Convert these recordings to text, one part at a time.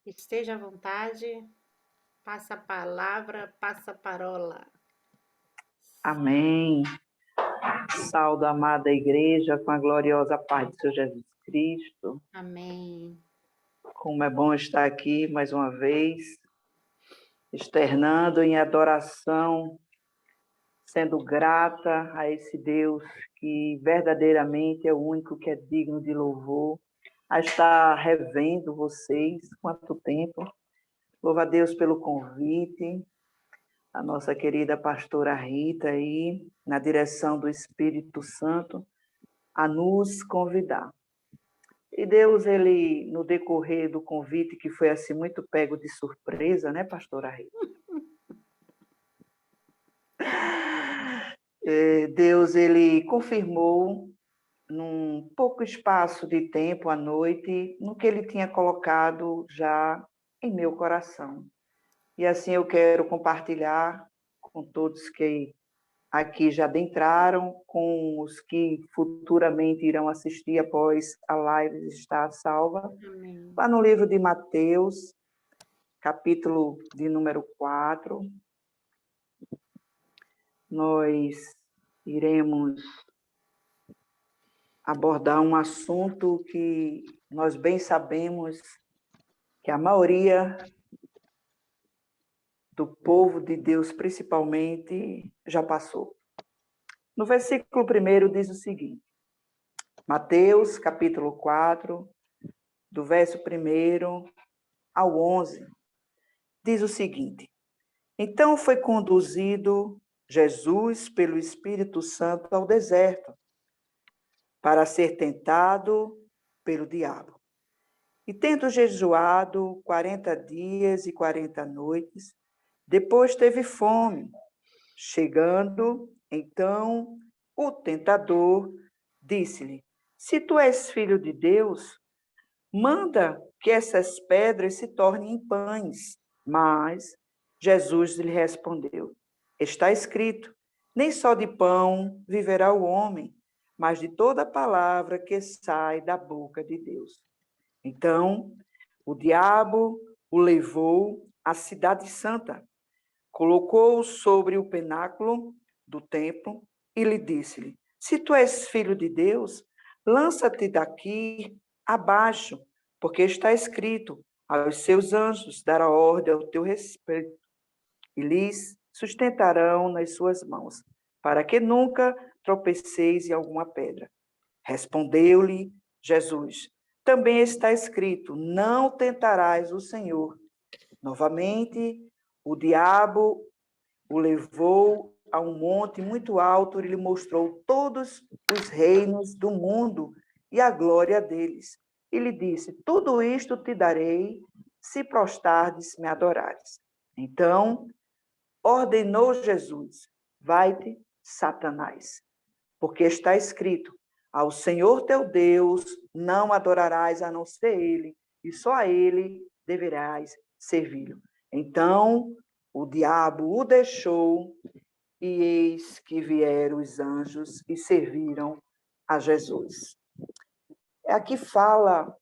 Esteja à vontade, passa a palavra, passa a parola. Amém. Saúdo a amada igreja com a gloriosa paz de Senhor Jesus Cristo. Amém. Como é bom estar aqui mais uma vez, externando em adoração, sendo grata a esse Deus que verdadeiramente é o único que é digno de louvor, a estar revendo vocês, quanto tempo. Louvo a Deus pelo convite, a nossa querida pastora Rita aí, na direção do Espírito Santo, a nos convidar. E Deus, ele, no decorrer do convite, que foi assim muito pego de surpresa, né, pastora Rita? Deus, ele confirmou, num pouco espaço de tempo à noite, no que ele tinha colocado já em meu coração. E assim eu quero compartilhar com todos que aqui já adentraram, com os que futuramente irão assistir após a live estar salva. Amém. Lá no livro de Mateus, capítulo de número 4, nós iremos abordar um assunto que nós bem sabemos que a maioria do povo de Deus, principalmente, já passou. No versículo 1 diz o seguinte, Mateus, capítulo 4, do verso 1 ao 11, diz o seguinte: Então foi conduzido Jesus pelo Espírito Santo ao deserto, para ser tentado pelo diabo. E tendo jejuado 40 dias e 40 noites, depois teve fome. Chegando, então, o tentador disse-lhe: Se tu és filho de Deus, manda que essas pedras se tornem em pães. Mas Jesus lhe respondeu: Está escrito: Nem só de pão viverá o homem, mas de toda palavra que sai da boca de Deus. Então, o diabo o levou à cidade santa, colocou-o sobre o pináculo do templo e lhe disse-lhe: Se tu és filho de Deus, lança-te daqui abaixo, porque está escrito: aos seus anjos dará ordem ao teu respeito, e lhes sustentarão nas suas mãos, para que nunca tropeceis em alguma pedra. Respondeu-lhe Jesus: Também está escrito: Não tentarás o Senhor. Novamente, o diabo o levou a um monte muito alto e lhe mostrou todos os reinos do mundo e a glória deles. E lhe disse: Tudo isto te darei, se prostardes me adorares. Então, ordenou Jesus: Vai-te, Satanás, porque está escrito: Ao Senhor teu Deus não adorarás a não ser Ele, e só a Ele deverás servi-lo. Então, o diabo o deixou, e eis que vieram os anjos e serviram a Jesus. Aqui fala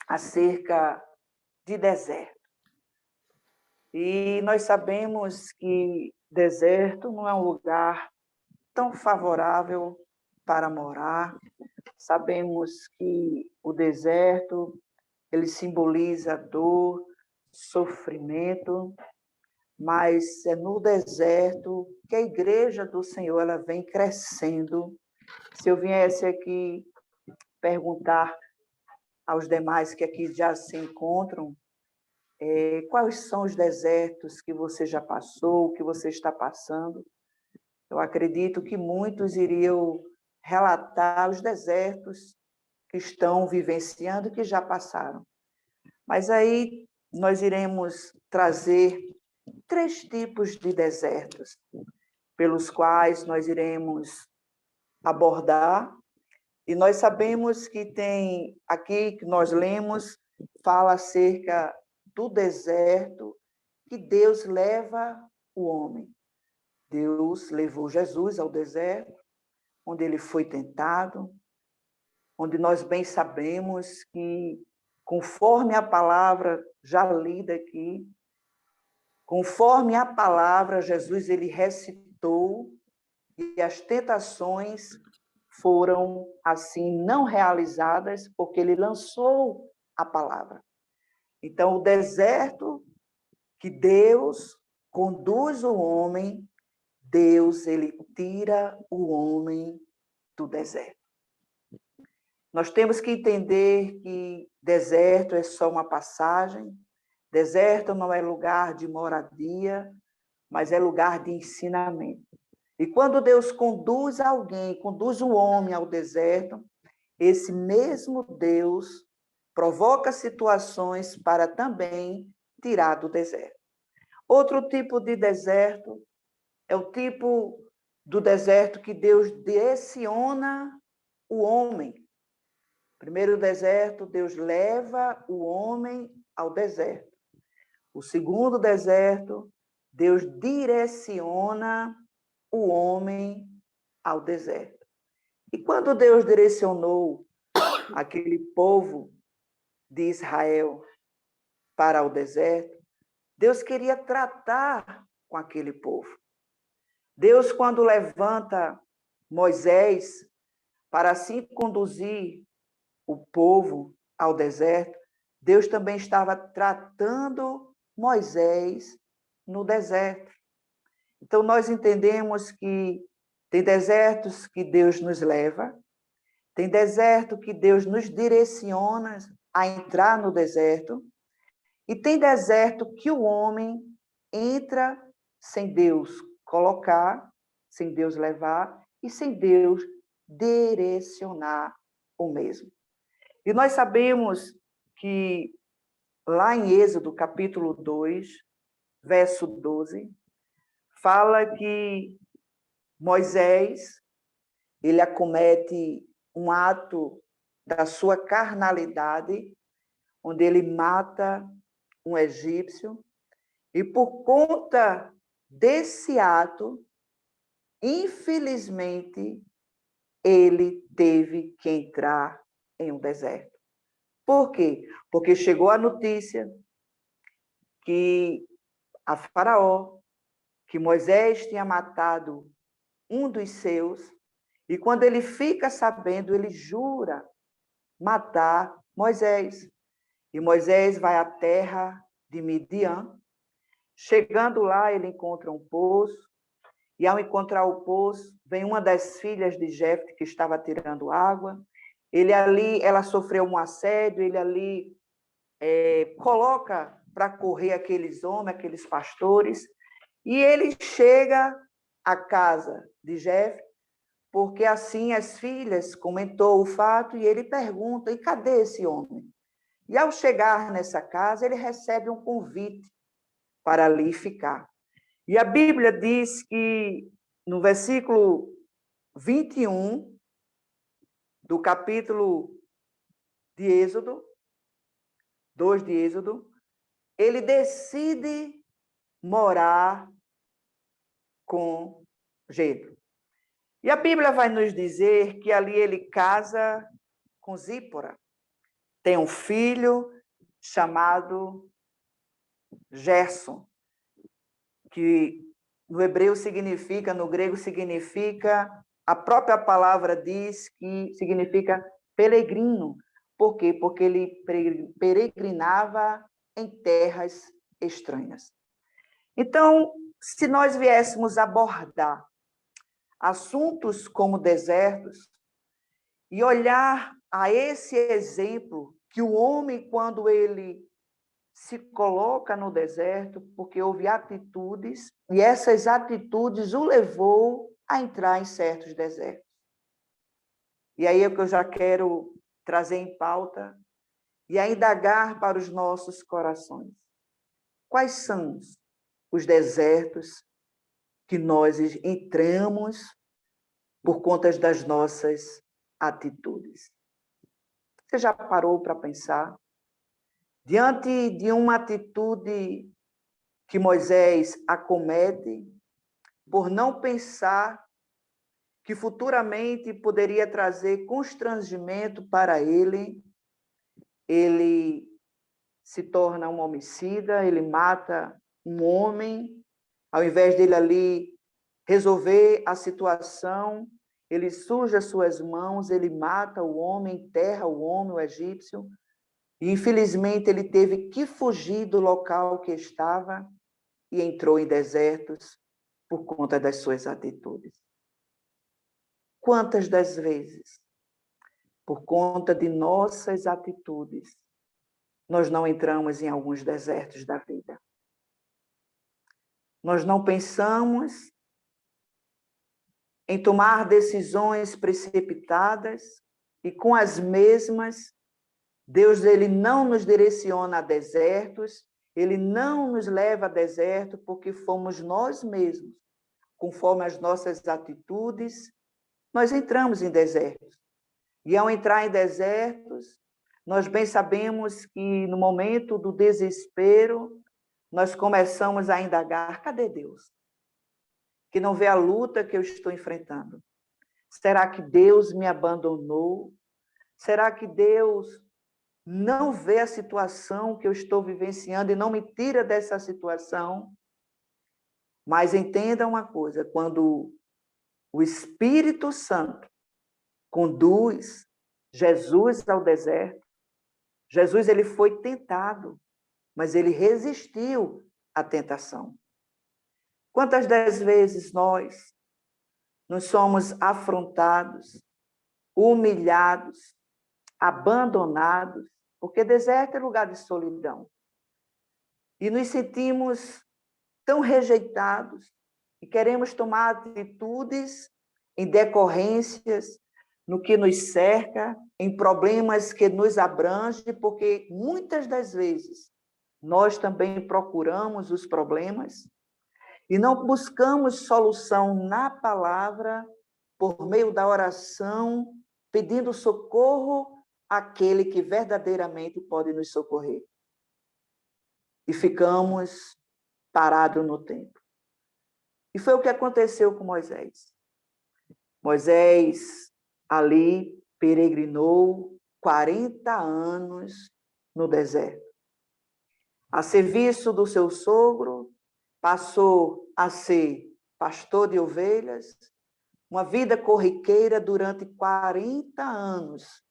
acerca de deserto. E nós sabemos que deserto não é um lugar tão favorável para morar. Sabemos que o deserto, ele simboliza dor, sofrimento, mas é no deserto que a igreja do Senhor ela vem crescendo. Se eu viesse aqui perguntar aos demais que aqui já se encontram, quais são os desertos que você já passou, que você está passando, eu acredito que muitos iriam relatar os desertos que estão vivenciando e que já passaram. Mas aí nós iremos trazer 3 tipos de desertos, pelos quais nós iremos abordar. E nós sabemos que tem, aqui que nós lemos, fala acerca do deserto que Deus leva o homem. Deus levou Jesus ao deserto, onde ele foi tentado, onde nós bem sabemos que conforme a palavra já lida aqui, conforme a palavra, Jesus ele recitou e as tentações foram assim não realizadas porque ele lançou a palavra. Então, o deserto que Deus conduz o homem, Deus ele tira o homem do deserto. Nós temos que entender que deserto é só uma passagem, deserto não é lugar de moradia, mas é lugar de ensinamento. E quando Deus conduz alguém, conduz o homem ao deserto, esse mesmo Deus provoca situações para também tirar do deserto. Outro tipo de deserto é o tipo do deserto que Deus direciona o homem. Primeiro deserto, Deus leva o homem ao deserto. O segundo deserto, Deus direciona o homem ao deserto. E quando Deus direcionou aquele povo de Israel para o deserto, Deus queria tratar com aquele povo. Deus, quando levanta Moisés para assim conduzir o povo ao deserto, Deus também estava tratando Moisés no deserto. Então, nós entendemos que tem desertos que Deus nos leva, tem deserto que Deus nos direciona a entrar no deserto, e tem deserto que o homem entra sem Deus colocar, sem Deus levar e sem Deus direcionar o mesmo. E nós sabemos que lá em Êxodo, capítulo 2, verso 12, fala que Moisés, ele acomete um ato da sua carnalidade, onde ele mata um egípcio, e por conta desse ato, infelizmente, ele teve que entrar em um deserto. Por quê? Porque chegou a notícia que a Faraó, que Moisés tinha matado um dos seus, e quando ele fica sabendo, ele jura matar Moisés. E Moisés vai à terra de Midian. Chegando lá, ele encontra um poço, e ao encontrar o poço, vem uma das filhas de Jefte que estava tirando água. Ele ali, ela sofreu um assédio, ele ali coloca para correr aqueles homens, aqueles pastores, e ele chega à casa de Jefte, porque assim as filhas comentou o fato, e ele pergunta, e cadê esse homem? E ao chegar nessa casa, ele recebe um convite para ali ficar. E a Bíblia diz que, no versículo 21 do capítulo de Êxodo, 2 de Êxodo, ele decide morar com Jetro. E a Bíblia vai nos dizer que ali ele casa com Zípora. Tem um filho chamado Gerson, que no hebreu significa, no grego significa, a própria palavra diz que significa peregrino. Por quê? Porque ele peregrinava em terras estranhas. Então, se nós viéssemos abordar assuntos como desertos e olhar a esse exemplo que o homem, quando ele se coloca no deserto, porque houve atitudes, e essas atitudes o levou a entrar em certos desertos. E aí é o que eu já quero trazer em pauta e a indagar para os nossos corações. Quais são os desertos que nós entramos por conta das nossas atitudes? Você já parou para pensar? Diante de uma atitude que Moisés acomete, por não pensar que futuramente poderia trazer constrangimento para ele, ele se torna um homicida, ele mata um homem, ao invés dele ali resolver a situação, ele suja suas mãos, ele mata o homem, enterra o homem, o egípcio, e infelizmente ele teve que fugir do local que estava e entrou em desertos por conta das suas atitudes. Quantas das vezes, por conta de nossas atitudes, nós não entramos em alguns desertos da vida? Nós não pensamos em tomar decisões precipitadas e com as mesmas, Deus ele não nos direciona a desertos, ele não nos leva a deserto porque fomos nós mesmos, conforme as nossas atitudes, nós entramos em desertos. E ao entrar em desertos, nós bem sabemos que no momento do desespero, nós começamos a indagar, cadê Deus? Que não vê a luta que eu estou enfrentando. Será que Deus me abandonou? Será que Deus não vê a situação que eu estou vivenciando e não me tira dessa situação? Mas entenda uma coisa, quando o Espírito Santo conduz Jesus ao deserto, Jesus ele foi tentado, mas ele resistiu à tentação. Quantas das vezes nós somos afrontados, humilhados, abandonados, porque deserto é lugar de solidão. E nos sentimos tão rejeitados e queremos tomar atitudes em decorrências no que nos cerca, em problemas que nos abrangem, porque muitas das vezes nós também procuramos os problemas e não buscamos solução na palavra, por meio da oração, pedindo socorro àquele que verdadeiramente pode nos socorrer. E ficamos parados no tempo. E foi o que aconteceu com Moisés. Moisés ali peregrinou 40 anos no deserto. A serviço do seu sogro, passou a ser pastor de ovelhas, uma vida corriqueira durante 40 anos.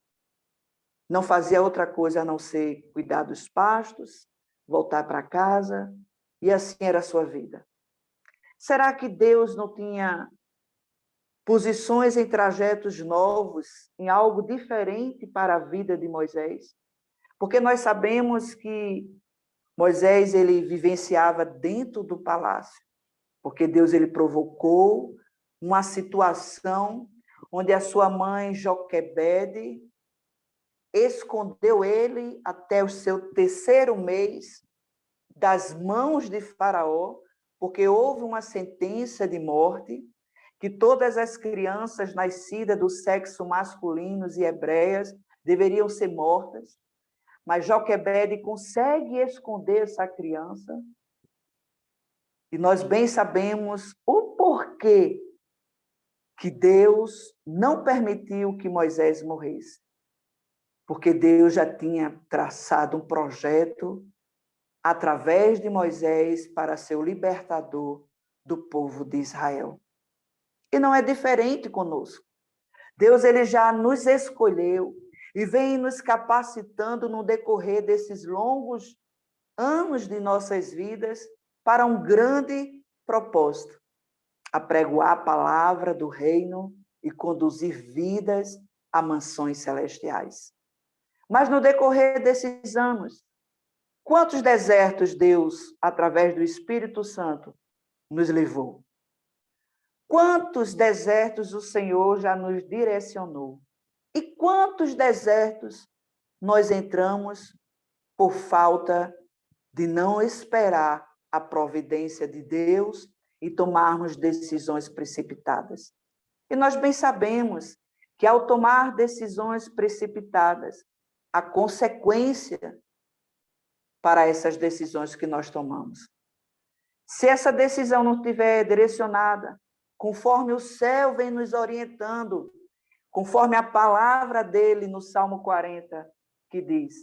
Não fazia outra coisa a não ser cuidar dos pastos, voltar para casa, e assim era a sua vida. Será que Deus não tinha posições em trajetos novos, em algo diferente para a vida de Moisés? Porque nós sabemos que Moisés ele vivenciava dentro do palácio, porque Deus ele provocou uma situação onde a sua mãe Joquebede escondeu ele até o seu 3º mês das mãos de Faraó, porque houve uma sentença de morte que todas as crianças nascidas do sexo masculino e hebreias deveriam ser mortas. Mas Joquebede consegue esconder essa criança. E nós bem sabemos o porquê que Deus não permitiu que Moisés morresse. Porque Deus já tinha traçado um projeto através de Moisés para ser o libertador do povo de Israel. E não é diferente conosco. Deus ele já nos escolheu e vem nos capacitando no decorrer desses longos anos de nossas vidas para um grande propósito: apregoar a palavra do reino e conduzir vidas a mansões celestiais. Mas no decorrer desses anos, quantos desertos Deus, através do Espírito Santo, nos levou? Quantos desertos o Senhor já nos direcionou? E quantos desertos nós entramos por falta de não esperar a providência de Deus e tomarmos decisões precipitadas? E nós bem sabemos que ao tomar decisões precipitadas, há consequência para essas decisões que nós tomamos. Se essa decisão não estiver direcionada, conforme o céu vem nos orientando, conforme a palavra dele no Salmo 40, que diz: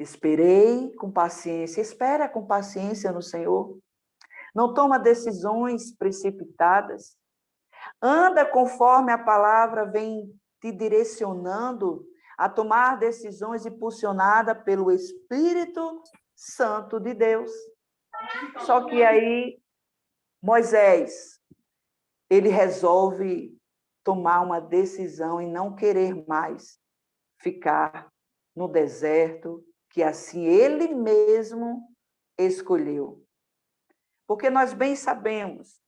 Esperei com paciência. Espera com paciência no Senhor. Não toma decisões precipitadas. Anda conforme a palavra vem te direcionando a tomar decisões impulsionada pelo Espírito Santo de Deus. Só que aí, Moisés, ele resolve tomar uma decisão e não querer mais ficar no deserto, que assim ele mesmo escolheu. Porque nós bem sabemos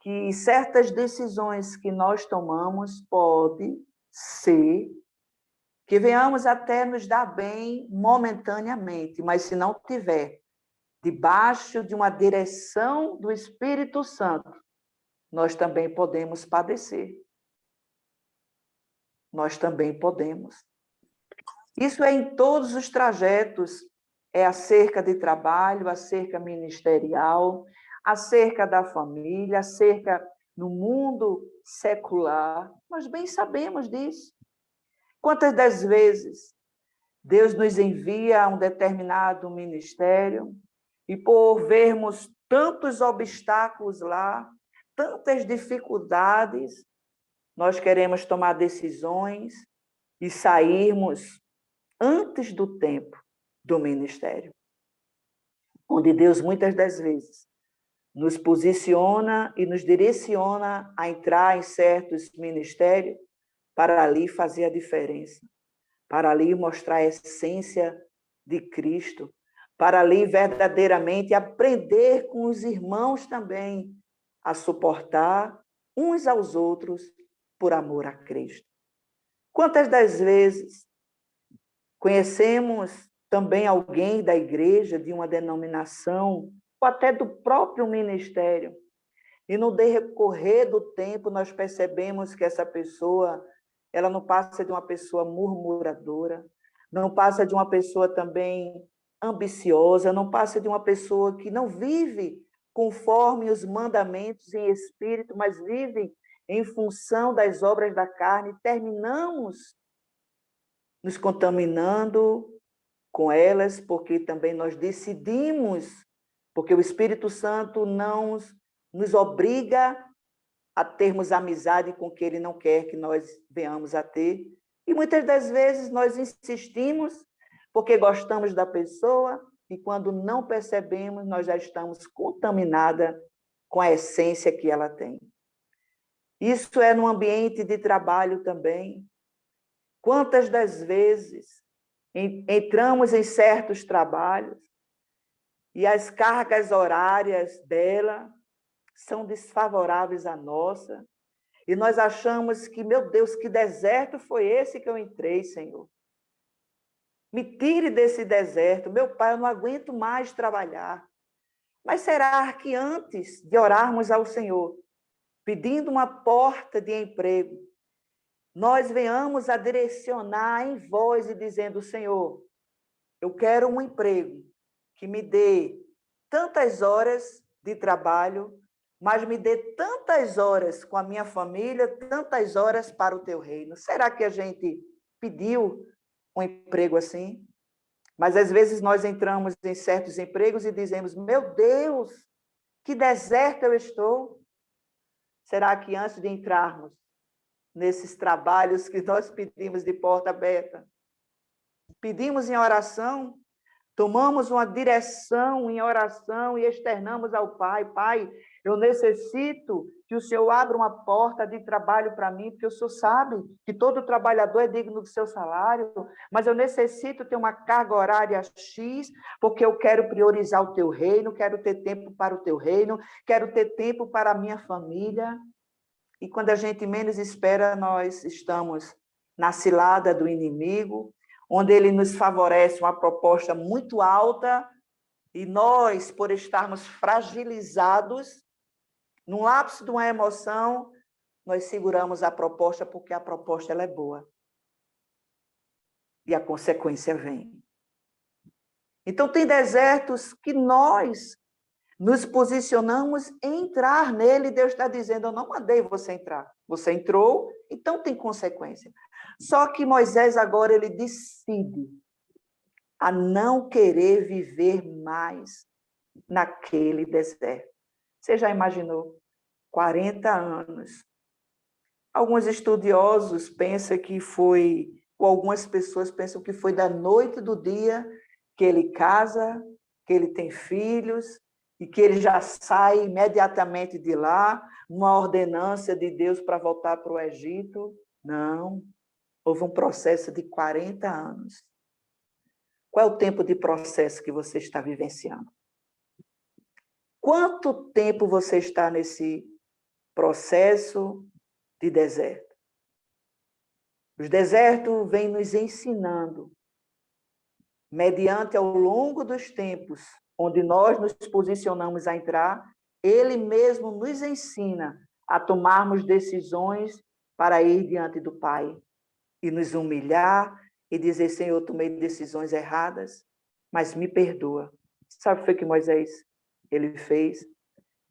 que certas decisões que nós tomamos pode ser que venhamos até nos dar bem momentaneamente, mas se não tiver debaixo de uma direção do Espírito Santo, nós também podemos padecer. Nós também podemos. Isso é em todos os trajetos, é acerca de trabalho, acerca ministerial, acerca da família, acerca no mundo secular. Nós bem sabemos disso. Quantas das vezes Deus nos envia a um determinado ministério e por vermos tantos obstáculos lá, tantas dificuldades, nós queremos tomar decisões e sairmos antes do tempo do ministério, onde Deus muitas das vezes nos posiciona e nos direciona a entrar em certos ministérios para ali fazer a diferença, para ali mostrar a essência de Cristo, para ali verdadeiramente aprender com os irmãos também a suportar uns aos outros por amor a Cristo. Quantas das vezes conhecemos também alguém da igreja, de uma denominação, ou até do próprio ministério, e no decorrer do tempo nós percebemos que essa pessoa, ela não passa de uma pessoa murmuradora, não passa de uma pessoa também ambiciosa, não passa de uma pessoa que não vive conforme os mandamentos em espírito, mas vive em função das obras da carne. Terminamos nos contaminando com elas, porque também nós decidimos, porque o Espírito Santo não nos obriga a termos amizade com quem ele não quer que nós venhamos a ter. E muitas das vezes nós insistimos porque gostamos da pessoa e quando não percebemos, nós já estamos contaminadas com a essência que ela tem. Isso é no ambiente de trabalho também. Quantas das vezes entramos em certos trabalhos e as cargas horárias dela são desfavoráveis à nossa, e nós achamos que, meu Deus, que deserto foi esse que eu entrei, Senhor? Me tire desse deserto, meu Pai, eu não aguento mais trabalhar. Mas será que antes de orarmos ao Senhor, pedindo uma porta de emprego, nós venhamos a direcionar em voz e dizendo, Senhor, eu quero um emprego que me dê tantas horas de trabalho, mas me dê tantas horas com a minha família, tantas horas para o teu reino. Será que a gente pediu um emprego assim? Mas às vezes nós entramos em certos empregos e dizemos, meu Deus, que deserto eu estou. Será que antes de entrarmos nesses trabalhos que nós pedimos de porta aberta, pedimos em oração, tomamos uma direção em oração e externamos ao Pai, Pai, eu necessito que o Senhor abra uma porta de trabalho para mim, porque o Senhor sabe que todo trabalhador é digno do seu salário, mas eu necessito ter uma carga horária X, porque eu quero priorizar o teu reino, quero ter tempo para o teu reino, quero ter tempo para a minha família. E quando a gente menos espera, nós estamos na cilada do inimigo, onde ele nos favorece uma proposta muito alta, e nós, por estarmos fragilizados, num lapso de uma emoção, nós seguramos a proposta, porque a proposta ela é boa. E a consequência vem. Então, tem desertos que nós nos posicionamos em entrar nele, e Deus está dizendo, eu não mandei você entrar. Você entrou, então tem consequência. Só que Moisés agora ele decide a não querer viver mais naquele deserto. Você já imaginou? 40 anos. Alguns estudiosos pensam que foi, ou algumas pessoas pensam que foi da noite do dia que ele casa, que ele tem filhos, e que ele já sai imediatamente de lá, uma ordenança de Deus para voltar para o Egito. Não, houve um processo de 40 anos. Qual é o tempo de processo que você está vivenciando? Quanto tempo você está nesse processo de deserto? Os desertos vêm nos ensinando, mediante ao longo dos tempos, onde nós nos posicionamos a entrar, ele mesmo nos ensina a tomarmos decisões para ir diante do Pai e nos humilhar e dizer, Senhor, eu tomei decisões erradas, mas me perdoa. Sabe o que foi que Moisés ele fez?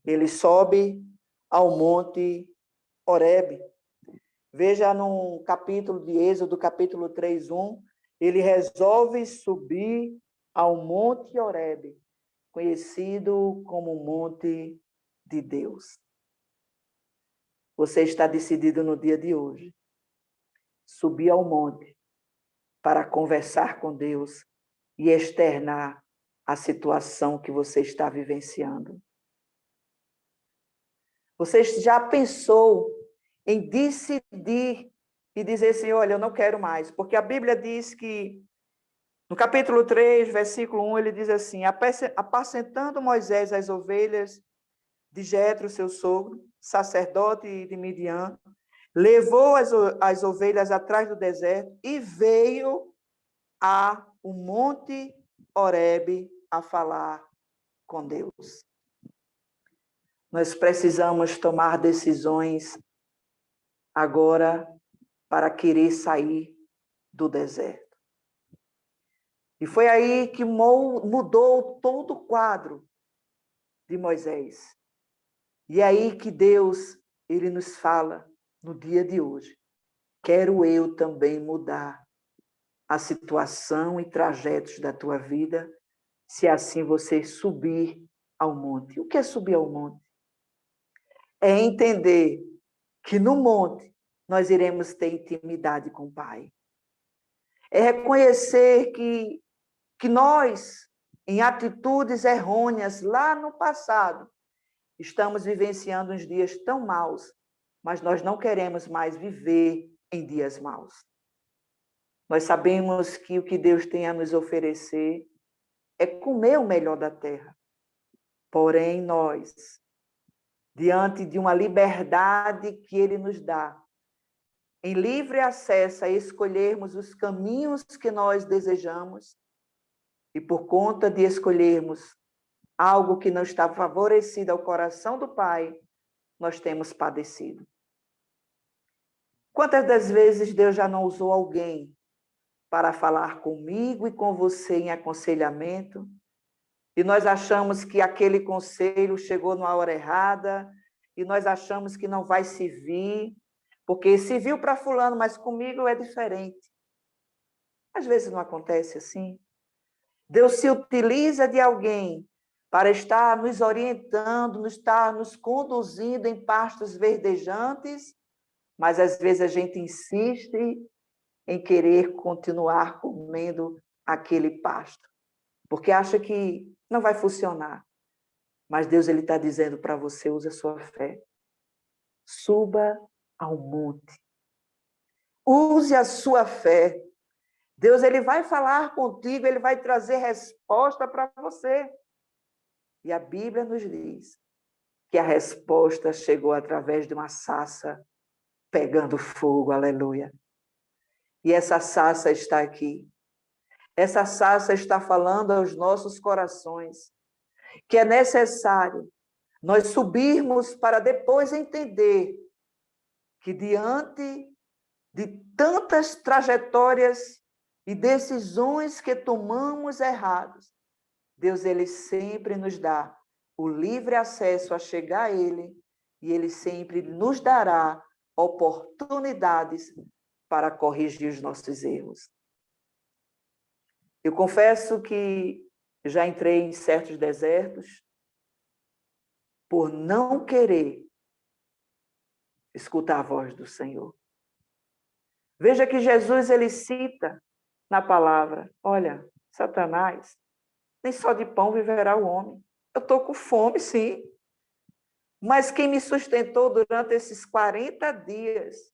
Ele sobe ao monte Horebe. Veja no capítulo de Êxodo, capítulo 3:1, ele resolve subir ao monte Horebe, conhecido como Monte de Deus. Você está decidido no dia de hoje subir ao monte para conversar com Deus e externar a situação que você está vivenciando. Você já pensou em decidir e dizer assim, olha, eu não quero mais? Porque a Bíblia diz que, no capítulo 3, versículo 1, ele diz assim, apacentando Moisés as ovelhas de Jetro, seu sogro, sacerdote de Midian, levou as ovelhas atrás do deserto e veio a o monte Horebe a falar com Deus. Nós precisamos tomar decisões agora para querer sair do deserto. E foi aí que mudou todo o quadro de Moisés. E é aí que Deus, ele nos fala no dia de hoje. Quero eu também mudar a situação e trajetos da tua vida, se assim você subir ao monte. O que é subir ao monte? É entender que no monte nós iremos ter intimidade com o Pai. É reconhecer que nós, em atitudes errôneas lá no passado, estamos vivenciando uns dias tão maus, mas nós não queremos mais viver em dias maus. Nós sabemos que o que Deus tem a nos oferecer é comer o melhor da terra. Porém, nós, diante de uma liberdade que Ele nos dá, em livre acesso a escolhermos os caminhos que nós desejamos, e por conta de escolhermos algo que não está favorecido ao coração do Pai, nós temos padecido. Quantas das vezes Deus já não usou alguém para falar comigo e com você em aconselhamento, e nós achamos que aquele conselho chegou na hora errada, e nós achamos que não vai servir, porque serviu para fulano, mas comigo é diferente. Às vezes não acontece assim. Deus se utiliza de alguém para estar nos orientando, estar nos conduzindo em pastos verdejantes, mas às vezes a gente insiste em querer continuar comendo aquele pasto, porque acha que não vai funcionar. Mas Deus ele está dizendo para você, use a sua fé. Suba ao monte. Use a sua fé. Deus ele vai falar contigo, ele vai trazer resposta para você. E a Bíblia nos diz que a resposta chegou através de uma sarça pegando fogo, aleluia. E essa sarça está aqui. Essa sarça está falando aos nossos corações que é necessário nós subirmos para depois entender que diante de tantas trajetórias e decisões que tomamos errados, Deus ele sempre nos dá o livre acesso a chegar a Ele e Ele sempre nos dará oportunidades para corrigir os nossos erros. Eu confesso que já entrei em certos desertos por não querer escutar a voz do Senhor. Veja que Jesus, ele cita na palavra, olha, Satanás, nem só de pão viverá o homem. Eu estou com fome, sim. Mas quem me sustentou durante esses 40 dias,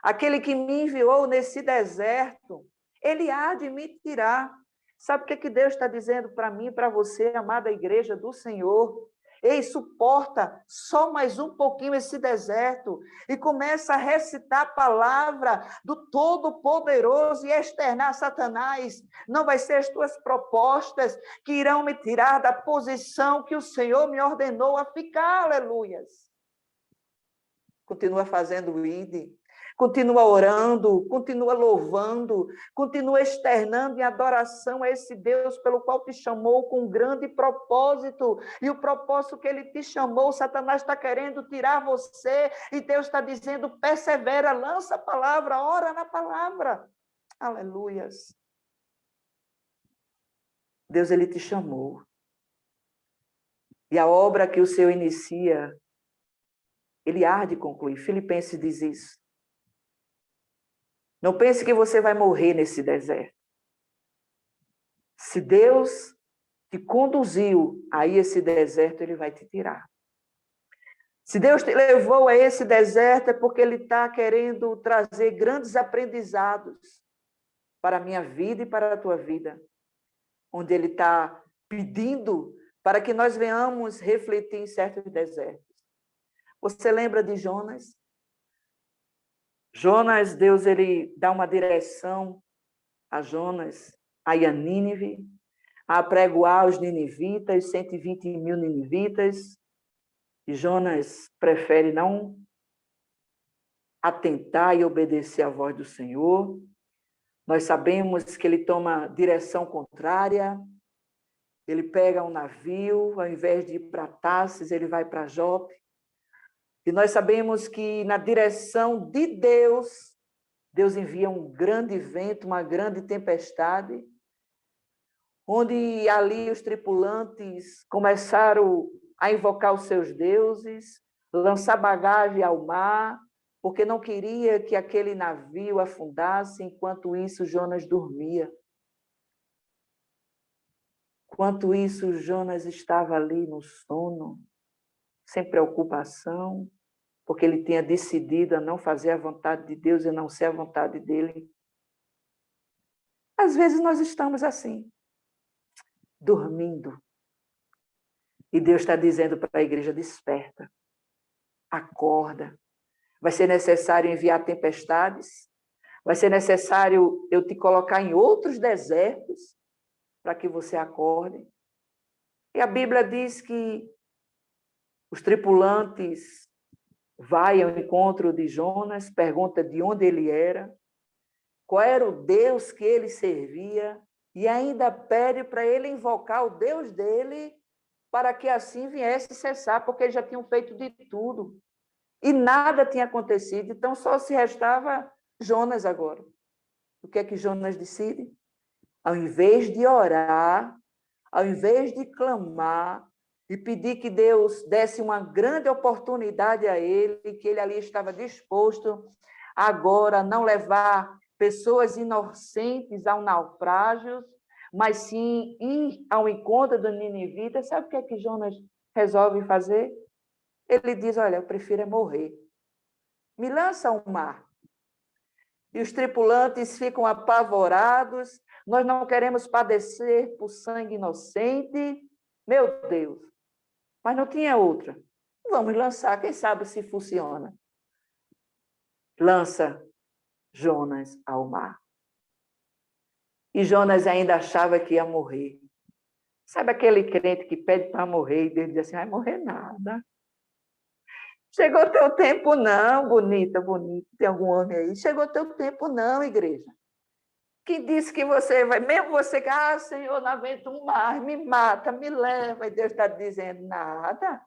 aquele que me enviou nesse deserto, ele há de me tirar. Sabe o que Deus está dizendo para mim e para você, amada igreja do Senhor? Ei, suporta só mais um pouquinho esse deserto e começa a recitar a palavra do Todo-Poderoso e externar Satanás. Não vai ser as tuas propostas que irão me tirar da posição que o Senhor me ordenou a ficar, aleluias. Continua fazendo o ID, continua orando, continua louvando, continua externando em adoração a esse Deus pelo qual te chamou com um grande propósito. E o propósito que ele te chamou, Satanás está querendo tirar você, e Deus está dizendo, persevera, lança a palavra, ora na palavra. Aleluias. Deus, ele te chamou. E a obra que o Senhor inicia, ele há de concluir. Filipenses diz isso. Não pense que você vai morrer nesse deserto. Se Deus te conduziu a esse deserto, ele vai te tirar. Se Deus te levou a esse deserto, é porque ele está querendo trazer grandes aprendizados para a minha vida e para a tua vida. Onde ele está pedindo para que nós venhamos refletir em certos desertos. Você lembra de Jonas? Jonas, Deus, ele dá uma direção a Jonas, a Nínive, a apregoar os ninivitas, 120 mil ninivitas, e Jonas prefere não atentar e obedecer à voz do Senhor. Nós sabemos que ele toma direção contrária, ele pega um navio, ao invés de ir para Tarsis, ele vai para Jope. E nós sabemos que na direção de Deus, Deus envia um grande vento, uma grande tempestade, onde ali os tripulantes começaram a invocar os seus deuses, lançar bagagem ao mar, porque não queria que aquele navio afundasse, enquanto isso Jonas dormia. Enquanto isso, Jonas estava ali no sono, sem preocupação, porque ele tinha decidido a não fazer a vontade de Deus e não ser a vontade dele. Às vezes nós estamos assim, dormindo. E Deus está dizendo para a igreja, desperta, acorda. Vai ser necessário enviar tempestades, vai ser necessário eu te colocar em outros desertos para que você acorde. E a Bíblia diz que os tripulantes vai ao encontro de Jonas, pergunta de onde ele era, qual era o Deus que ele servia, e ainda pede para ele invocar o Deus dele, para que assim viesse cessar, porque eles já tinham feito de tudo. E nada tinha acontecido, então só se restava Jonas agora. O que é que Jonas decide? Ao invés de orar, ao invés de clamar e pedir que Deus desse uma grande oportunidade a ele, que ele ali estava disposto agora a não levar pessoas inocentes ao naufrágio, mas sim ir ao encontro do ninivita. Sabe o que é que Jonas resolve fazer? Ele diz, olha, eu prefiro morrer. Me lança ao mar. E os tripulantes ficam apavorados. Nós não queremos padecer por sangue inocente. Meu Deus. Mas não tinha outra. Vamos lançar, quem sabe se funciona. Lança Jonas ao mar. E Jonas ainda achava que ia morrer. Sabe aquele crente que pede para morrer e Deus diz assim, vai morrer nada. Chegou teu tempo não, bonita, bonita. Tem algum homem aí? Chegou teu tempo não, igreja. Quem disse que você vai, mesmo você, Senhor, não aguento mais, me mata, me leva. E Deus está dizendo, nada.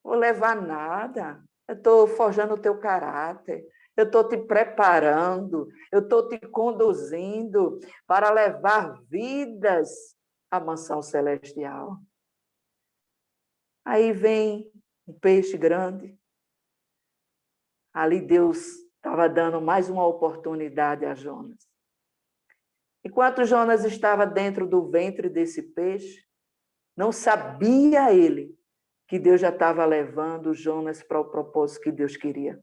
Vou levar nada. Eu estou forjando o teu caráter. Eu estou te preparando, eu estou te conduzindo para levar vidas à mansão celestial. Aí vem um peixe grande. Ali Deus estava dando mais uma oportunidade a Jonas. Enquanto Jonas estava dentro do ventre desse peixe, não sabia ele que Deus já estava levando Jonas para o propósito que Deus queria.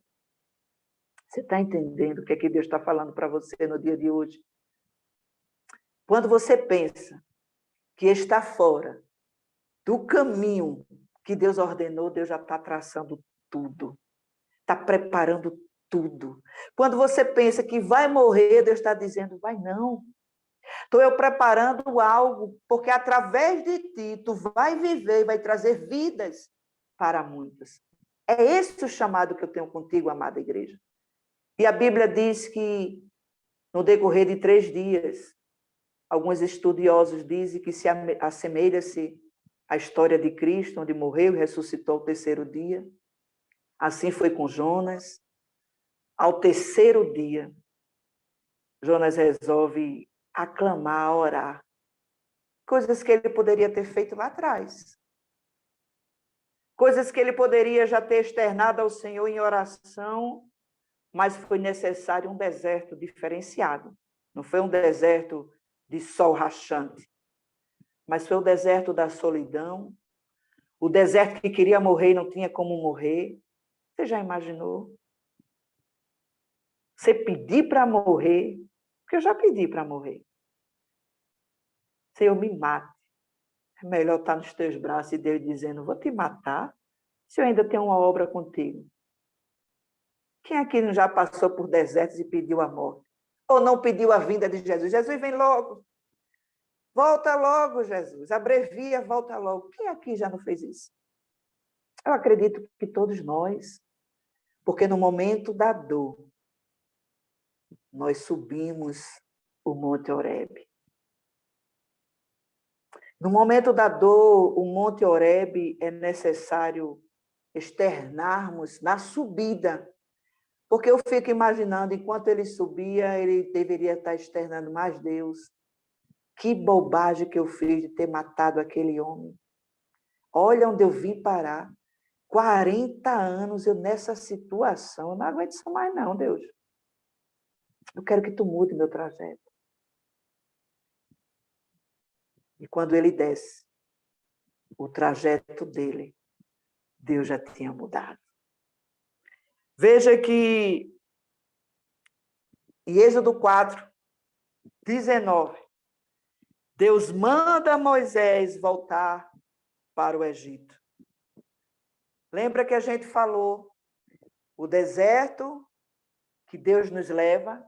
Você está entendendo o que é que Deus está falando para você no dia de hoje? Quando você pensa que está fora do caminho que Deus ordenou, Deus já está traçando tudo. Está preparando tudo. Quando você pensa que vai morrer, Deus está dizendo, vai não. Estou eu preparando algo, porque através de ti, tu vai viver e vai trazer vidas para muitos. É esse o chamado que eu tenho contigo, amada igreja. E a Bíblia diz que, no decorrer de 3 dias, alguns estudiosos dizem que se assemelha-se à história de Cristo, onde morreu e ressuscitou ao 3º dia. Assim foi com Jonas. Ao 3º dia, Jonas resolve aclamar, orar. Coisas que ele poderia ter feito lá atrás. Coisas que ele poderia já ter externado ao Senhor em oração, mas foi necessário um deserto diferenciado. Não foi um deserto de sol rachante, mas foi o deserto da solidão, o deserto que queria morrer e não tinha como morrer. Você já imaginou? Você pedir para morrer, porque eu já pedi para morrer. Senhor, me mate. É melhor estar nos teus braços e Deus dizendo, vou te matar, se eu ainda tenho uma obra contigo. Quem aqui não já passou por desertos e pediu a morte? Ou não pediu a vinda de Jesus? Jesus, vem logo. Volta logo, Jesus. Abrevia, volta logo. Quem aqui já não fez isso? Eu acredito que todos nós, porque no momento da dor, nós subimos o Monte Horebe. No momento da dor, o Monte Horebe é necessário externarmos na subida. Porque eu fico imaginando, enquanto ele subia, ele deveria estar externando mais Deus. Que bobagem que eu fiz de ter matado aquele homem. Olha onde eu vim parar. 40 anos eu nessa situação. Eu não aguento isso mais não, Deus. Eu quero que tu mude meu trajeto. E quando ele desce, o trajeto dele, Deus já tinha mudado. Veja que em Êxodo 4, 19, Deus manda Moisés voltar para o Egito. Lembra que a gente falou o deserto que Deus nos leva,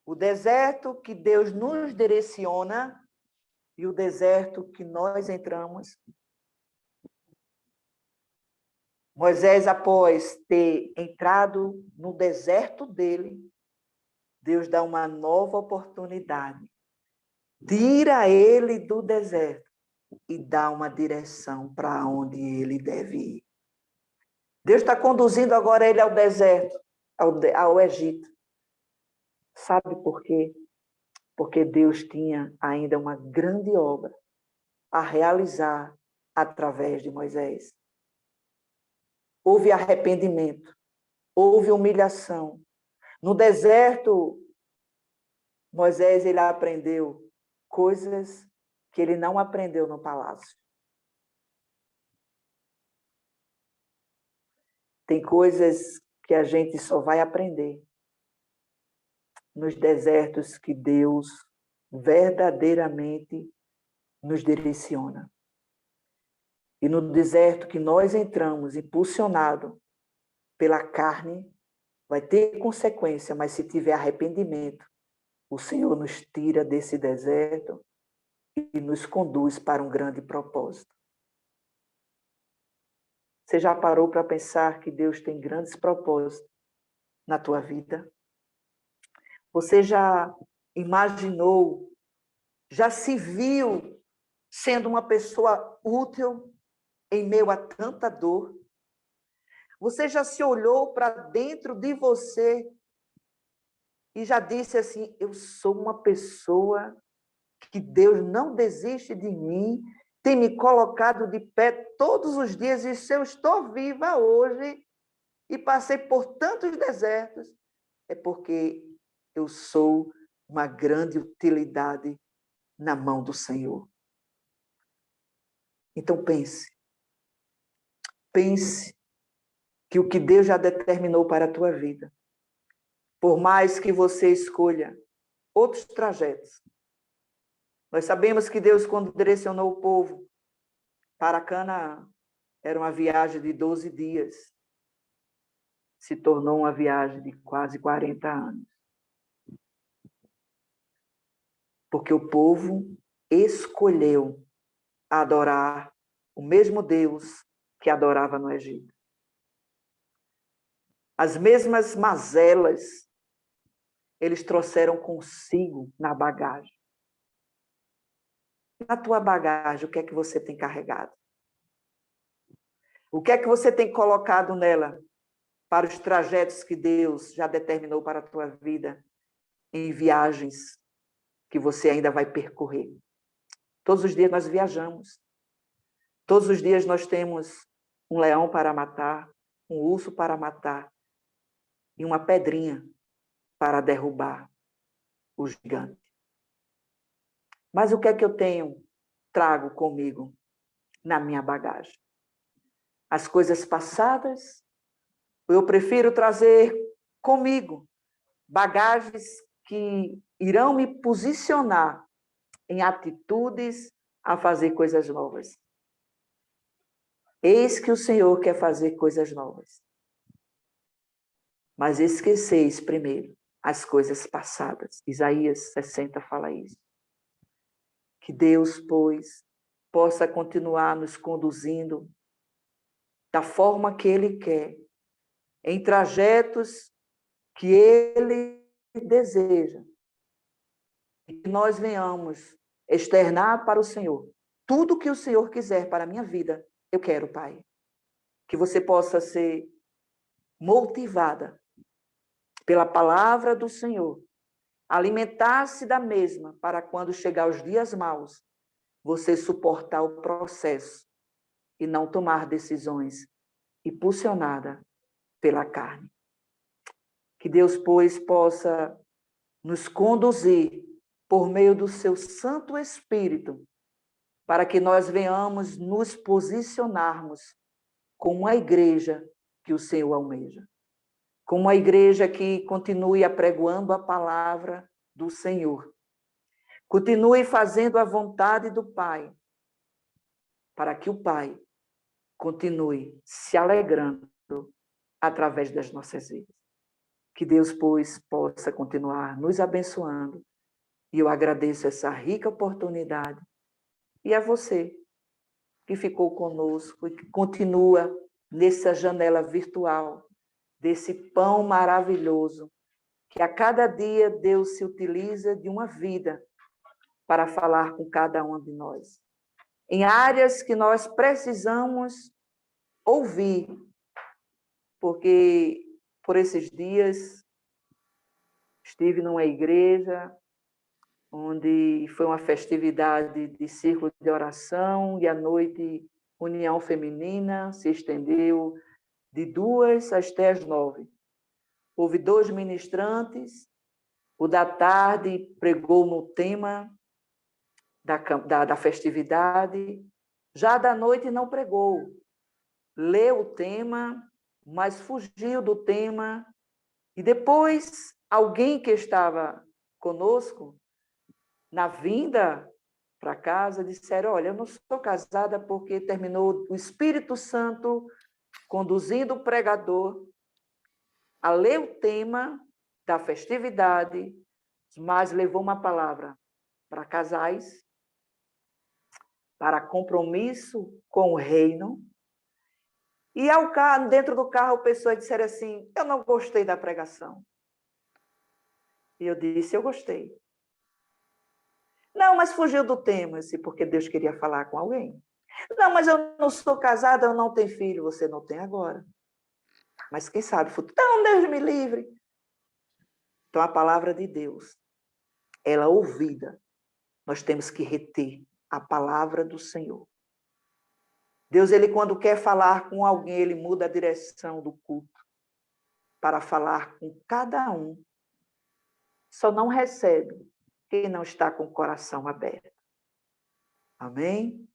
o deserto que Deus nos direciona e o deserto que nós entramos. Moisés, após ter entrado no deserto dele, Deus dá uma nova oportunidade. Tira ele do deserto e dá uma direção para onde ele deve ir. Deus está conduzindo agora ele ao deserto, ao Egito. Sabe por quê? Porque Deus tinha ainda uma grande obra a realizar através de Moisés. Houve arrependimento, houve humilhação. No deserto, Moisés ele aprendeu coisas que ele não aprendeu no palácio. Tem coisas que a gente só vai aprender nos desertos que Deus verdadeiramente nos direciona. E no deserto que nós entramos, impulsionado pela carne, vai ter consequência, mas se tiver arrependimento, o Senhor nos tira desse deserto e nos conduz para um grande propósito. Você já parou para pensar que Deus tem grandes propósitos na tua vida? Você já imaginou, já se viu sendo uma pessoa útil em meio a tanta dor? Você já se olhou para dentro de você e já disse assim: eu sou uma pessoa que Deus não desiste de mim, tem me colocado de pé todos os dias, e se eu estou viva hoje e passei por tantos desertos, é porque eu sou uma grande utilidade na mão do Senhor. Então pense que o que Deus já determinou para a tua vida, por mais que você escolha outros trajetos, nós sabemos que Deus, quando direcionou o povo para Canaã, era uma viagem de 12 dias, se tornou uma viagem de quase 40 anos. Porque o povo escolheu adorar o mesmo Deus que adorava no Egito. As mesmas mazelas eles trouxeram consigo na bagagem. Na tua bagagem, o que é que você tem carregado? O que é que você tem colocado nela para os trajetos que Deus já determinou para a tua vida, em viagens que você ainda vai percorrer? Todos os dias nós viajamos. Todos os dias nós temos um leão para matar, um urso para matar e uma pedrinha para derrubar o gigante. Mas o que é que eu trago comigo na minha bagagem? As coisas passadas, eu prefiro trazer comigo bagagens que irão me posicionar em atitudes a fazer coisas novas. Eis que o Senhor quer fazer coisas novas. Mas esqueceis primeiro as coisas passadas. Isaías 60 fala isso. Que Deus, pois, possa continuar nos conduzindo da forma que Ele quer, em trajetos que Ele deseja. E que nós venhamos externar para o Senhor tudo que o Senhor quiser para a minha vida. Eu quero, Pai. Que você possa ser motivada pela palavra do Senhor, alimentar-se da mesma para quando chegar os dias maus, você suportar o processo e não tomar decisões impulsionada pela carne. Que Deus, pois, possa nos conduzir por meio do seu Santo Espírito, para que nós venhamos nos posicionarmos como uma igreja que o Senhor almeja. Como uma igreja que continue apregoando a palavra do Senhor. Continue fazendo a vontade do Pai, para que o Pai continue se alegrando através das nossas vidas. Que Deus, pois, possa continuar nos abençoando. E eu agradeço essa rica oportunidade. E a você, que ficou conosco e que continua nessa janela virtual, desse pão maravilhoso, que a cada dia Deus se utiliza de uma vida para falar com cada um de nós. Em áreas que nós precisamos ouvir, porque por esses dias estive numa igreja onde foi uma festividade de círculo de oração e à noite união feminina se estendeu de 2 até as 9. Houve 2 ministrantes, o da tarde pregou no tema da festividade, já da noite não pregou, leu o tema, mas fugiu do tema, e depois alguém que estava conosco, na vinda para casa, disseram: olha, eu não sou casada porque terminou o Espírito Santo conduzindo o pregador a ler o tema da festividade, mas levou uma palavra para casais, para compromisso com o reino. E ao carro, dentro do carro, pessoas disseram assim: eu não gostei da pregação. E eu disse: eu gostei. Não, mas fugiu do tema, assim, porque Deus queria falar com alguém. Não, mas eu não sou casada, eu não tenho filho. Você não tem agora. Mas quem sabe o futuro? Não, Deus me livre. Então, a palavra de Deus, ela ouvida, nós temos que reter a palavra do Senhor. Deus, ele quando quer falar com alguém, ele muda a direção do culto para falar com cada um. Só não recebe quem não está com o coração aberto. Amém?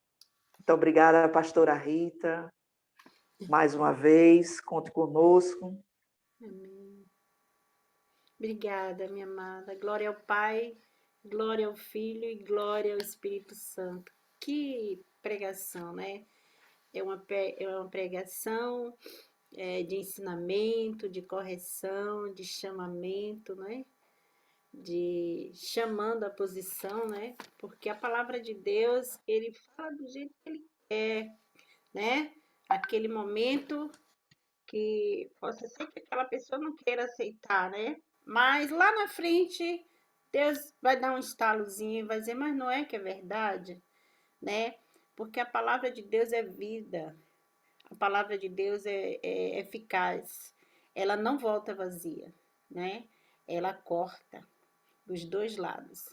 Muito obrigada, pastora Rita. Mais uma vez, conte conosco. Amém. Obrigada, minha amada. Glória ao Pai, glória ao Filho e glória ao Espírito Santo. Que pregação, né? É uma pregação de ensinamento, de correção, de chamamento, né? De chamando a posição, né? Porque a palavra de Deus, ele fala do jeito que ele quer, né? Aquele momento que possa ser que aquela pessoa não queira aceitar, né? Mas lá na frente, Deus vai dar um estalozinho e vai dizer, mas não é que é verdade, né? Porque a palavra de Deus é vida, a palavra de Deus é eficaz, ela não volta vazia, né? Ela corta dos dois lados.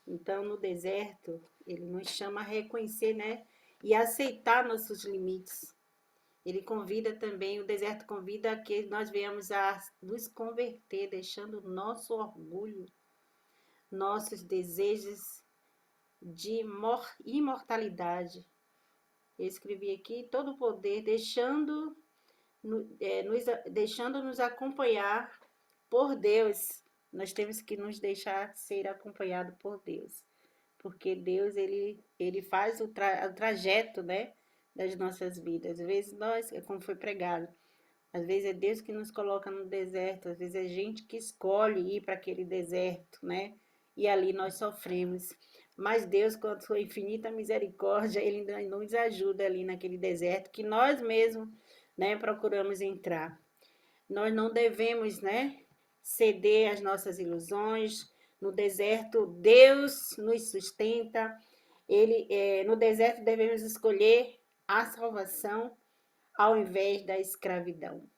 Então, no deserto, ele nos chama a reconhecer, né? E aceitar nossos limites. Ele convida também, o deserto convida a que nós venhamos a nos converter, deixando o nosso orgulho, nossos desejos de imortalidade. Eu escrevi aqui todo o poder, deixando-nos acompanhar por Deus. Nós temos que nos deixar ser acompanhado por Deus, porque Deus ele faz o trajeto, né, das nossas vidas. Às vezes nós, como foi pregado, às vezes é Deus que nos coloca no deserto, às vezes é a gente que escolhe ir para aquele deserto, né? E ali nós sofremos. Mas Deus, com a sua infinita misericórdia, Ele ainda nos ajuda ali naquele deserto que nós mesmos, né, procuramos entrar. Nós não devemos, né, ceder às nossas ilusões. No deserto, Deus nos sustenta. No deserto devemos escolher a salvação ao invés da escravidão.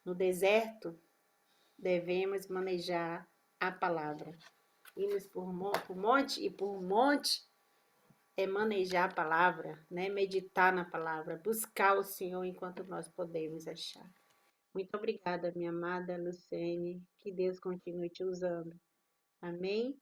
No deserto, devemos manejar a palavra. Irmos por monte, e por monte é manejar a palavra, né? Meditar na palavra, buscar o Senhor enquanto nós podemos achar. Muito obrigada, minha amada Luciene. Que Deus continue te usando. Amém?